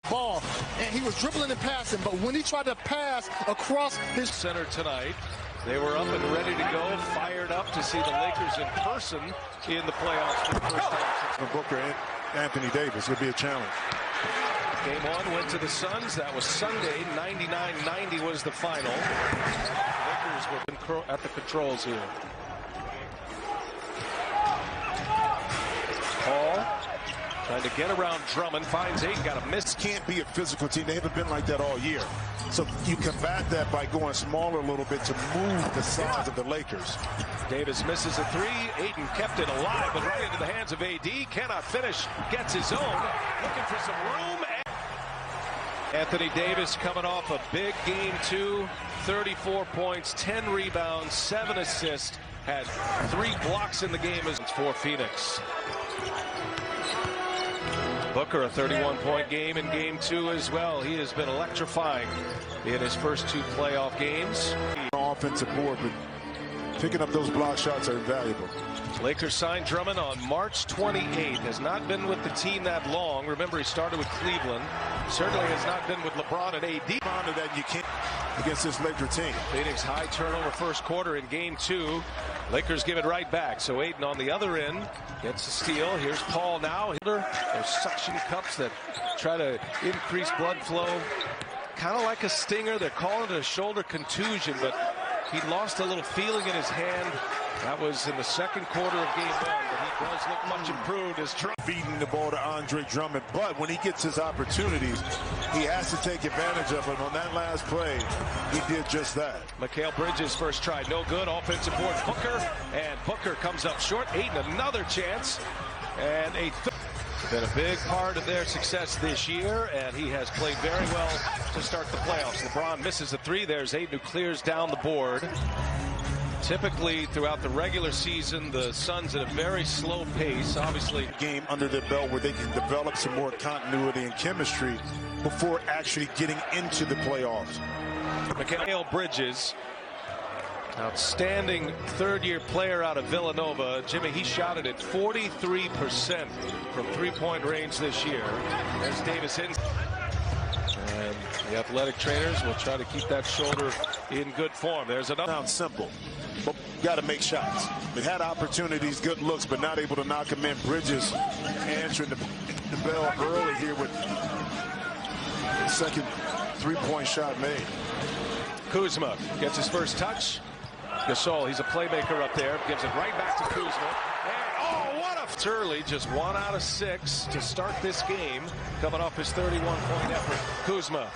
ball, and he was dribbling and passing, but when he tried to pass across his center tonight, they were up and ready to go, fired up to see the Lakers in person in the playoffs for the first time since Booker and Anthony Davis. It'll be a challenge. Game one went to the Suns. That was Sunday. 99-90 was the final. Lakers were at the controls here. Paul trying to get around Drummond, finds Ayton, got a miss. Can't be a physical team. They haven't been like that all year. So you combat that by going smaller a little bit to move the size of the Lakers. Davis misses a three. Ayton kept it alive, but right into the hands of AD. Cannot finish. Gets his own. Looking for some room. Anthony Davis coming off a big game 2. 34 points, 10 rebounds, 7 assists. Had 3 blocks in the game as for Phoenix. Booker, a 31-point game in game 2 as well. He has been electrifying in his first 2 playoff games. Offensive board, but picking up those block shots are invaluable. Lakers signed Drummond on March 28th. Has not been with the team that long. Remember, he started with Cleveland. Certainly has not been with LeBron and AD. That you can't against this Laker team. Phoenix high turnover first quarter in game 2. Lakers give it right back. So Ayton on the other end gets a steal. Here's Paul now. There's suction cups that try to increase blood flow. Kind of like a stinger. They're calling it a shoulder contusion, but he lost a little feeling in his hand. That was in the second quarter of game 1, but he does look much improved as Drummond beating the ball to Andre Drummond. But when he gets his opportunities, he has to take advantage of it. On that last play, he did just that. Mikal Bridges first try, no good. Offensive board, Booker, and Booker comes up short. Ayton another chance, and been a big part of their success this year, and he has played very well to start the playoffs. LeBron misses a 3. There's Ayton who clears down the board. Typically, throughout the regular season, the Suns at a very slow pace. Obviously, game under their belt where they can develop some more continuity and chemistry before actually getting into the playoffs. Mikal Bridges, outstanding third-year player out of Villanova. Jimmy, he shot it at 43% from three-point range this year. As Davis in. And the athletic trainers will try to keep that shoulder in good form. There's another. Sounds simple, but got to make shots. They had opportunities, good looks, but not able to knock them in. Bridges answering the bell early here with the second three-point shot made. Kuzma gets his first touch. Gasol, he's a playmaker up there, gives it right back to Kuzma. And, oh, what a... Early, just 1 out of 6 to start this game, coming off his 31-point effort. Kuzma,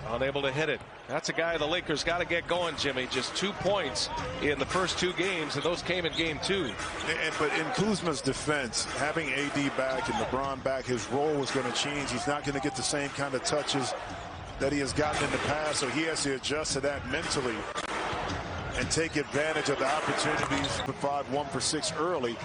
unable to hit it. That's a guy the Lakers got to get going, Jimmy. Just 2 points in the first 2 games, and those came in game 2. But in Kuzma's defense, having AD back and LeBron back, his role was going to change. He's not going to get the same kind of touches that he has gotten in the past, so he has to adjust to that mentally and take advantage of the opportunities to 1 for 6 early,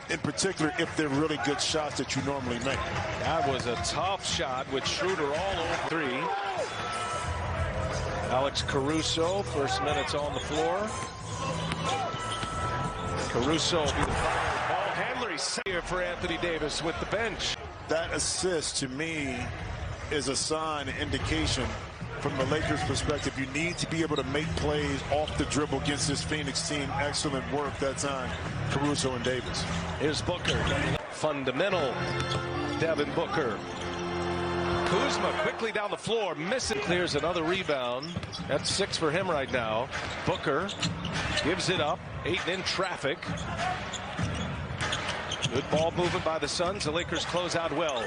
in particular if they're really good shots that you normally make. That was a tough shot with Schroeder all over 3. Alex Caruso, first minutes on the floor. Caruso will be the final ball handler. He's here for Anthony Davis with the bench. That assist, to me, is a sign, an indication from the Lakers' perspective. You need to be able to make plays off the dribble against this Phoenix team. Excellent work. That's on Caruso and Davis. Here's Booker. Fundamental Devin Booker. Kuzma quickly down the floor. Missing. Clears another rebound. That's 6 for him right now. Booker gives it up. Ayton in traffic. Good ball movement by the Suns. The Lakers close out well.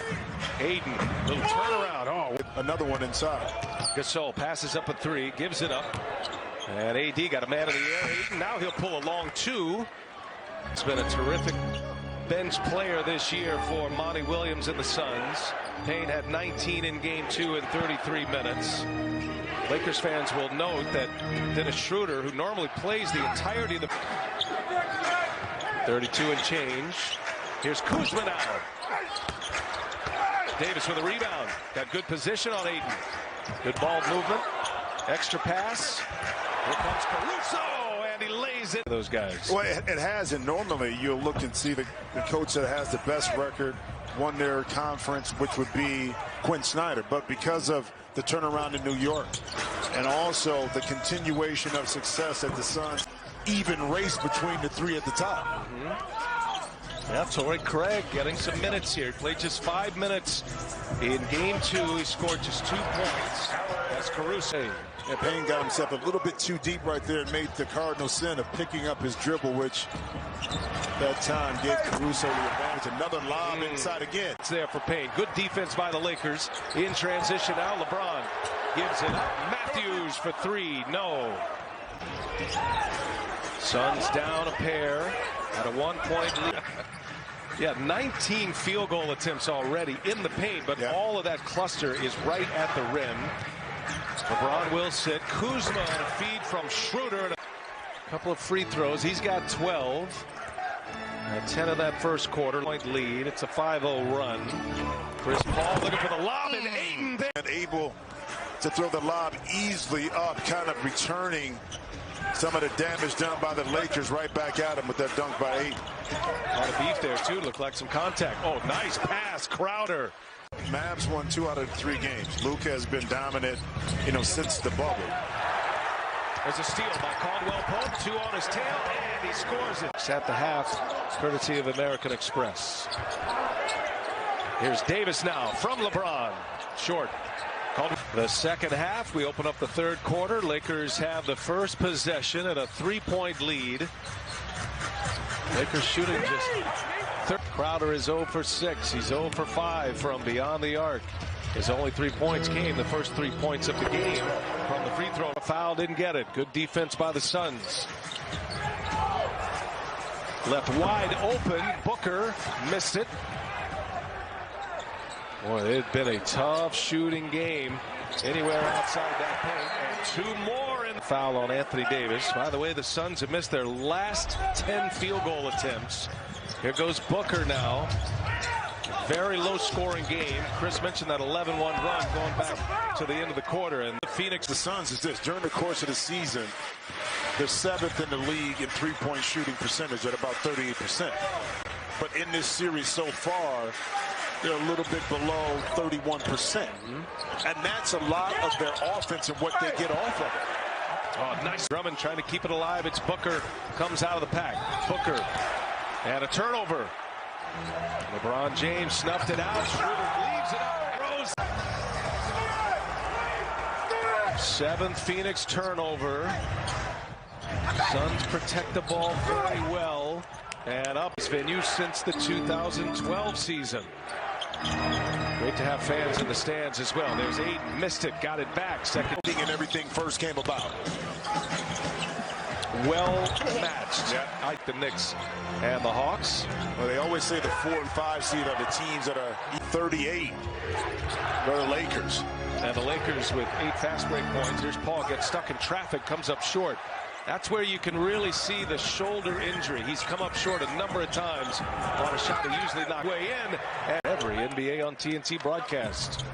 Ayton, little turnaround. Oh, another one inside. Gasol passes up a 3, gives it up. And AD got a man in the air. Ayton, now he'll pull a long 2. It's been a terrific bench player this year for Monty Williams and the Suns. Payne had 19 in game 2 in 33 minutes. Lakers fans will note that Dennis Schroeder, who normally plays the entirety of the 32 and change. Here's Kuzma now. Davis with a rebound. Got good position on Ayton. Good ball movement. Extra pass. Here comes Caruso, and he lays stays in those guys. Well, it has, and normally you'll look and see the coach that has the best record won their conference, which would be Quinn Snyder. But because of the turnaround in New York and also the continuation of success at the Suns, even race between the three at the top. Yeah, Torrey Craig getting some minutes here. He played just 5 minutes in game 2. He scored just 2 points. That's Caruso. And Payne got himself a little bit too deep right there and made the Cardinal sin of picking up his dribble, which that time gave Caruso the advantage. Another lob inside again. It's there for Payne. Good defense by the Lakers. In transition now, LeBron gives it up. Matthews for 3. No. Suns down a pair at a 1-point lead. Yeah, 19 field goal attempts already in the paint, but all of that cluster is right at the rim. LeBron will sit. Kuzma on a feed from Schroeder. A couple of free throws. He's got 12. 10 of that first quarter. Point lead. It's a 5-0 run. Chris Paul looking for the lob, and Ayton there. And able to throw the lob easily up, kind of returning some of the damage done by the Lakers right back at him with that dunk by Ayton. A lot of beef there, too. Looked like some contact. Oh, nice pass, Crowder. Mavs won 2 out of 3 games. Luka has been dominant, since the bubble. There's a steal by Caldwell Pope. 2 on his tail, and he scores it. It's at the half, courtesy of American Express. Here's Davis now from LeBron. Short. The second half, we open up the third quarter. Lakers have the first possession at a 3-point lead. Lakers shooting just third. Crowder is 0 for 6. He's 0 for 5 from beyond the arc. His only 3 points came the first 3 points of the game from the free throw. Foul, didn't get it. Good defense by the Suns. Left wide open. Booker missed it. Boy, it had been a tough shooting game anywhere outside that paint. And 2 more in the foul on Anthony Davis. By the way, the Suns have missed their last 10 field goal attempts. Here goes Booker now. Very low scoring game. Chris mentioned that 11-1 run going back to the end of the quarter. And The Suns is this. During the course of the season, they're 7th in the league in 3-point shooting percentage at about 38%. But in this series so far, they're a little bit below 31%. And that's a lot of their offense and what they get off of it. Oh, nice. Drummond trying to keep it alive. It's Booker. Comes out of the pack. Booker. And a turnover. LeBron James snuffed it out. Schroeder leaves it up. Rose. 7th Phoenix turnover. Suns protect the ball very well. And up this venue since the 2012 season. Great to have fans in the stands as well. There's Ayton, missed it, got it back. Second and everything first came about. Well matched. Like the Knicks and the Hawks. Well, they always say the 4 and 5 seed are the teams that are 38. They're the Lakers. And the Lakers with 8 fast break points. Here's Paul, gets stuck in traffic, comes up short. That's where you can really see the shoulder injury. He's come up short a number of times on a shot that usually not way in. And every NBA on TNT broadcast.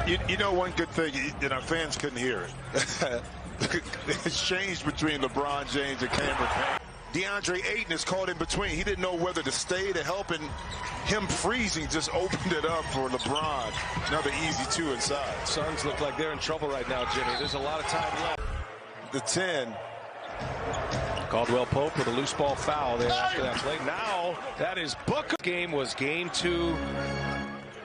You know one good thing, and our fans couldn't hear it. The exchange between LeBron James and Cameron Payne. DeAndre Ayton is caught in between. He didn't know whether to stay to help, and him freezing just opened it up for LeBron. Another easy 2 inside. Suns look like they're in trouble right now, Jimmy. There's a lot of time left. The 10. Caldwell Pope with a loose ball foul there after that play. Now that is Booker. Game was game 2.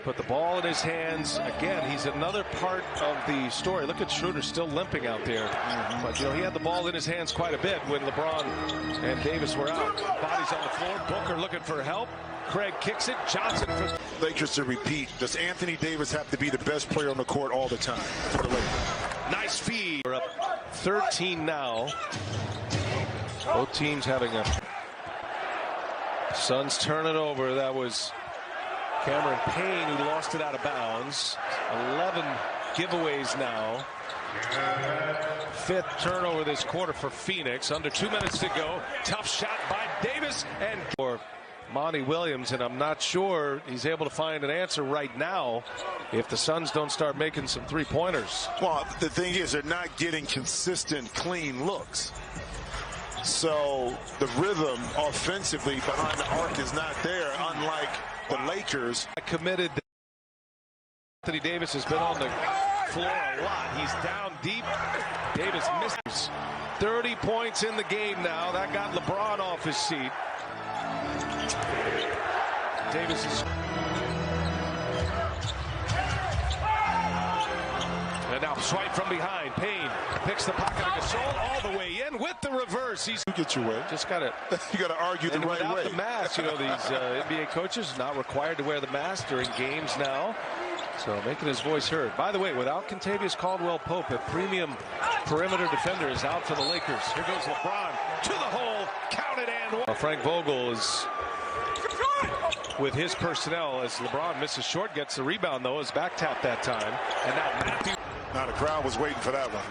Put the ball in his hands. Again, he's another part of the story. Look at Schroeder still limping out there. But, he had the ball in his hands quite a bit when LeBron and Davis were out. Bodies on the floor. Booker looking for help. Craig kicks it. Johnson for Lakers to repeat. Does Anthony Davis have to be the best player on the court all the time for the Lakers? Nice feed. We're up 13 now. Both teams having a Suns turn it over. That was Cameron Payne who lost it out of bounds. 11 giveaways now. 5th turnover this quarter for Phoenix. Under 2 minutes to go. Tough shot by Davis and for Monty Williams, and I'm not sure he's able to find an answer right now if the Suns don't start making some 3-pointers. Well, the thing is, they're not getting consistent, clean looks. So the rhythm offensively behind the arc is not there, unlike the Lakers. Committed. Anthony Davis has been on the floor a lot. He's down deep. Davis misses. 30 points in the game now. That got LeBron off his seat. Davis is. And now swipe from behind. Payne picks the pocket of Gasol all the way in with the reverse. He's get your way. Just got to. You got to argue the right way. Without the mask, you know, these NBA coaches not required to wear the mask during games now. So making his voice heard. By the way, without Kentavious Caldwell-Pope, a premium perimeter defender is out for the Lakers. Here goes LeBron to the hole. Count it and one. Frank Vogel is with his personnel as LeBron misses short, gets the rebound though, is back tapped that time. And now Matthew. Now the crowd was waiting for that one.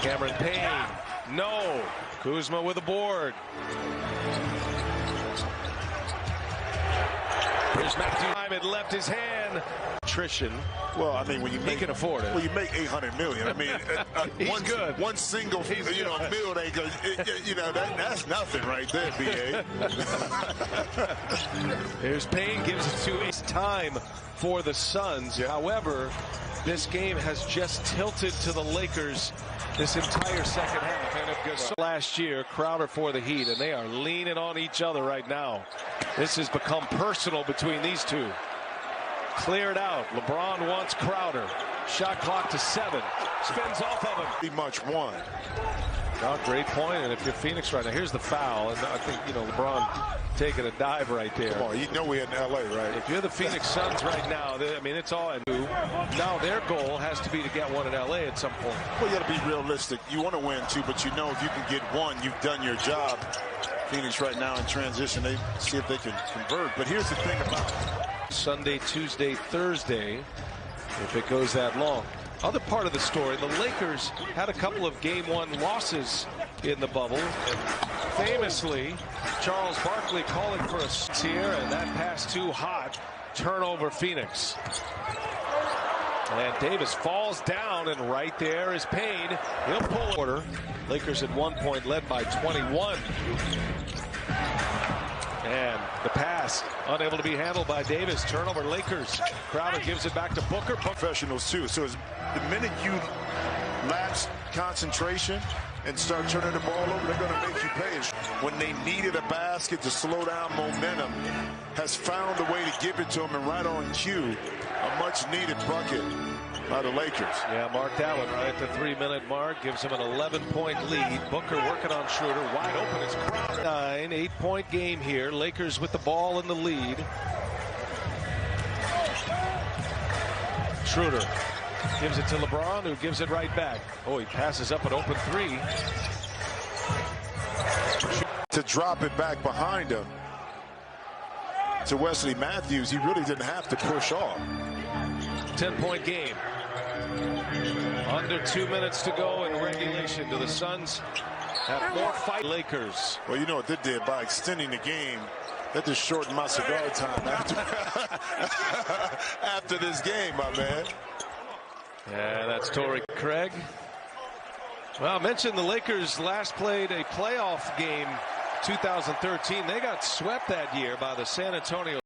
Cameron Payne. No. Kuzma with a board. Here's Matthew. It left his hand. Attrition. Well, I mean, when you make, he can afford it. Well, you make $800 million. I mean, He's good. One single, meal, they go. That's nothing right there, B.A. Here's Payne, gives it to his time for the Suns. Yeah. However, this game has just tilted to the Lakers this entire second half. And it goes last year, Crowder for the Heat, and they are leaning on each other right now. This has become personal between these two. Cleared out. LeBron wants Crowder. Shot clock to 7. Spins off of him. Pretty much won. Oh, great point. And if you're Phoenix right now, here's the foul. And I think, LeBron taking a dive right there. Come on, you know we're in L.A., right? If you're the Phoenix Suns right now, I mean, it's all new. Now their goal has to be to get one in L.A. at some point. Well, you got to be realistic. You want to win, too, but you know if you can get one, you've done your job. Phoenix right now in transition, they see if they can convert. But here's the thing about it. Sunday, Tuesday, Thursday, if it goes that long. Other part of the story, the Lakers had a couple of game 1 losses in the bubble. And famously, Charles Barkley calling for a here, and that pass too hot. Turnover Phoenix. And Davis falls down, and right there is Payne. He'll pull order. Lakers at one point led by 21. And the pass unable to be handled by Davis. Turnover Lakers. Crowder gives it back to Booker. Professionals too. So the minute you lapse concentration and start turning the ball over, they're going to make you pay. When they needed a basket to slow down momentum, has found a way to give it to them, and right on cue, a much needed bucket by the Lakers. Yeah, mark that one right at the 3-minute mark. Gives him an 11-point lead. Booker working on Schroeder. Wide open is Crowder. 8-point game here. Lakers with the ball in the lead. Schroeder gives it to LeBron, who gives it right back. Oh, he passes up an open 3. To drop it back behind him to Wesley Matthews, he really didn't have to push off. 10-point game. Under 2 minutes to go in regulation. Do the Suns have more fight? Lakers. Well, you know what they did by extending the game. That just shortened my cigar time after this game, my man. Yeah, that's Torrey Craig. Well, I mentioned the Lakers last played a playoff game 2013. They got swept that year by the San Antonio